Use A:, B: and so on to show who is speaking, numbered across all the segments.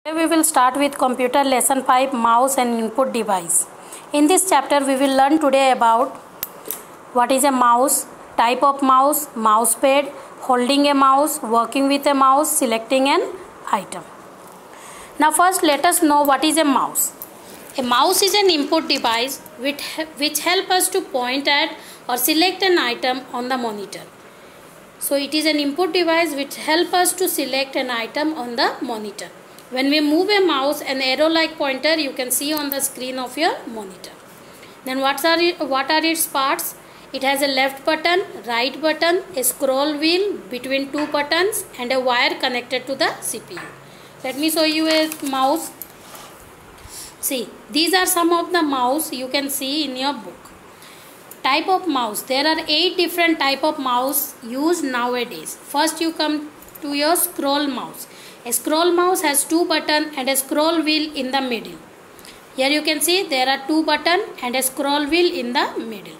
A: Today we will start with computer lesson 5 mouse and input device. In this chapter we will learn today about what is a mouse, type of mouse, mouse pad, holding a mouse, working with a mouse, selecting an item. Now first let us know what is a mouse. A mouse is an input device which help us to point at or select an item on the monitor. So it is an input device which help us to select an item on the monitor. When we move a mouse, an arrow like pointer you can see on the screen of your monitor. Then what are its parts? It has a left button, right button, a scroll wheel between two buttons and a wire connected to the CPU. Let me show you a mouse. See, these are some of the mouse you can see in your book. Type of mouse. There are 8 different type of mouse used nowadays. First you come to your scroll mouse. A scroll mouse has 2 buttons and a scroll wheel in the middle. Here you can see there are 2 buttons and a scroll wheel in the middle.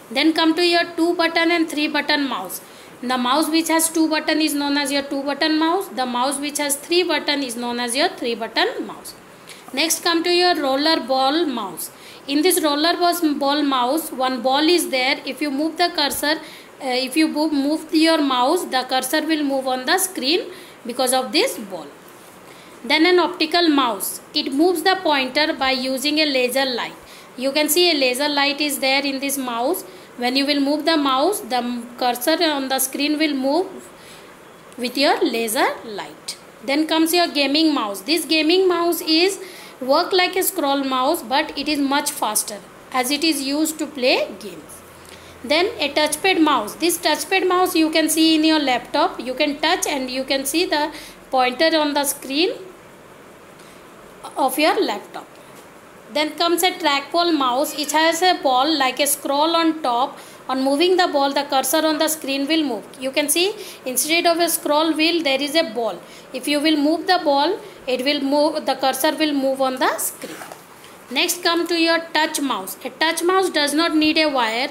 A: Then come to your 2 button and 3 button mouse. The mouse which has 2 buttons is known as your 2 button mouse. The mouse which has 3 buttons is known as your 3 button mouse. Next come to your roller ball mouse. In this roller ball mouse, one ball is there. If you move the cursor, if you move your mouse, the cursor will move on the screen because of this ball. Then an optical mouse. It moves the pointer by using a laser light. You can see a laser light is there in this mouse. When you will move the mouse, the cursor on the screen will move with your laser light. Then comes your gaming mouse. This gaming mouse is work like a scroll mouse, but it is much faster as it is used to play games. Then a touchpad mouse. This touchpad mouse you can see in your laptop. You can touch and you can see the pointer on the screen of your laptop. Then comes a trackball mouse. It has a ball like a scroll on top. On moving the ball, the cursor on the screen will move. You can see instead of a scroll wheel there is a ball. If you will move the ball, it will move, the cursor will move on the screen. Next come to your touch mouse. A touch mouse does not need a wire.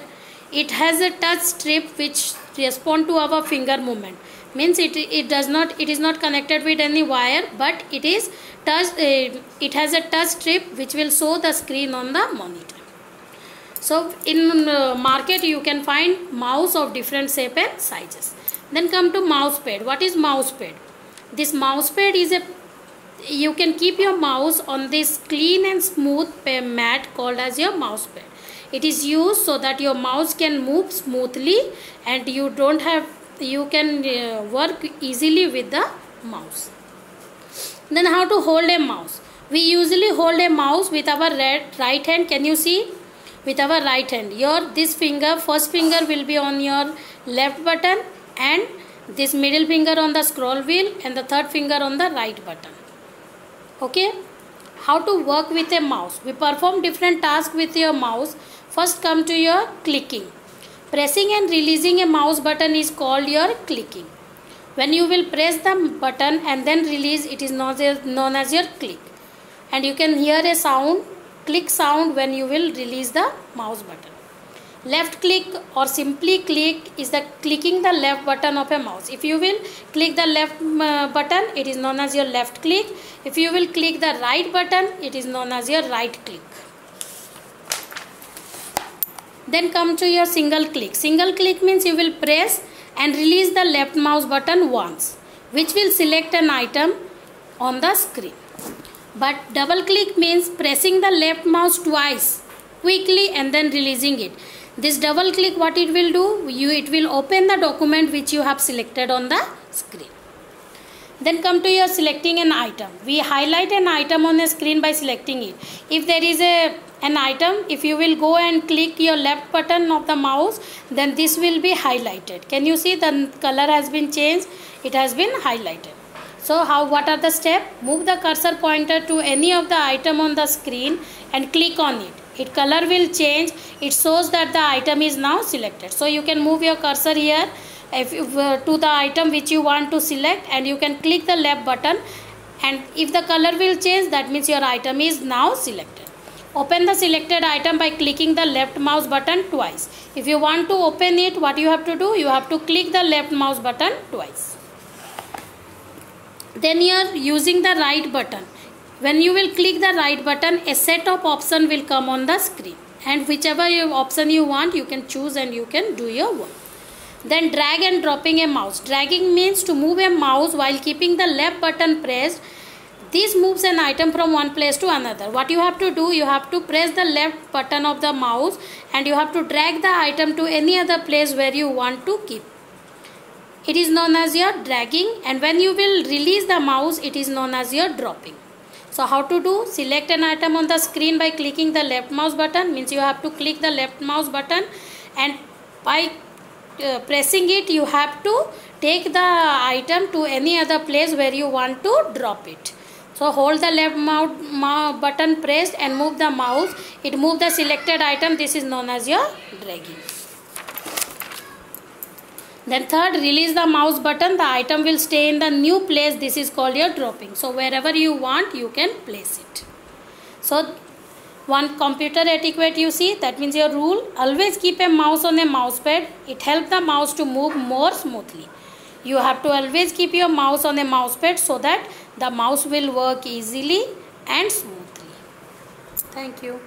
A: It has a touch strip which respond to our finger movement. Means it is not connected with any wire, but it is it has a touch strip which will show the screen on the monitor. So in market you can find mouse of different shape and sizes. Then come to mouse pad. What is mouse pad? This mouse pad is you can keep your mouse on this clean and smooth mat called as your mouse pad. It is used so that your mouse can move smoothly and you can work easily with the mouse. Then how to hold a mouse? We usually hold a mouse with our right hand. Can you see? With our right hand. This finger, first finger will be on your left button and this middle finger on the scroll wheel and the third finger on the right button. Okay? How to work with a mouse? We perform different tasks with your mouse. First come to your clicking. Pressing and releasing a mouse button is called your clicking. When you will press the button and then release, it is known as your click. And you can hear a sound, click sound, when you will release the mouse button. Left click or simply click is the clicking the left button of a mouse. If you will click the left button, it is known as your left click. If you will click the right button, it is known as your right click. Then come to your single click. Single click means you will press and release the left mouse button once, which will select an item on the screen. But double click means pressing the left mouse twice quickly and then releasing it. This double click, what it will do? It will open the document which you have selected on the screen. Then come to your selecting an item. We highlight an item on the screen by selecting it. If there is an item, if you will go and click your left button of the mouse, then this will be highlighted. Can you see the color has been changed? It has been highlighted. So what are the steps? Move the cursor pointer to any of the item on the screen and click on it. Its color will change. It shows that the item is now selected. So you can move your cursor here to the item which you want to select and you can click the left button, and if the color will change, that means your item is now selected. Open the selected item by clicking the left mouse button twice. If you want to open it, what you have to do? You have to click the left mouse button twice. Then you are using the right button. When you will click the right button, a set of options will come on the screen, and whichever option you want, you can choose and you can do your work. Then drag and dropping a mouse. Dragging means to move a mouse while keeping the left button pressed. This moves an item from one place to another. What you have to do, you have to press the left button of the mouse and you have to drag the item to any other place where you want to keep. It is known as your dragging, and when you will release the mouse, it is known as your dropping. So how to do? Select an item on the screen by clicking the left mouse button. Means you have to click the left mouse button, and by pressing it, you have to take the item to any other place where you want to drop it. So hold the left mouse button pressed and move the mouse. It moves the selected item. This is known as your dragging. Then third, release the mouse button. The item will stay in the new place. This is called your dropping. So wherever you want, you can place it. So one computer etiquette you see, that means your rule, always keep a mouse on a mouse pad. It helps the mouse to move more smoothly. You have to always keep your mouse on a mouse pad so that the mouse will work easily and smoothly. Thank you.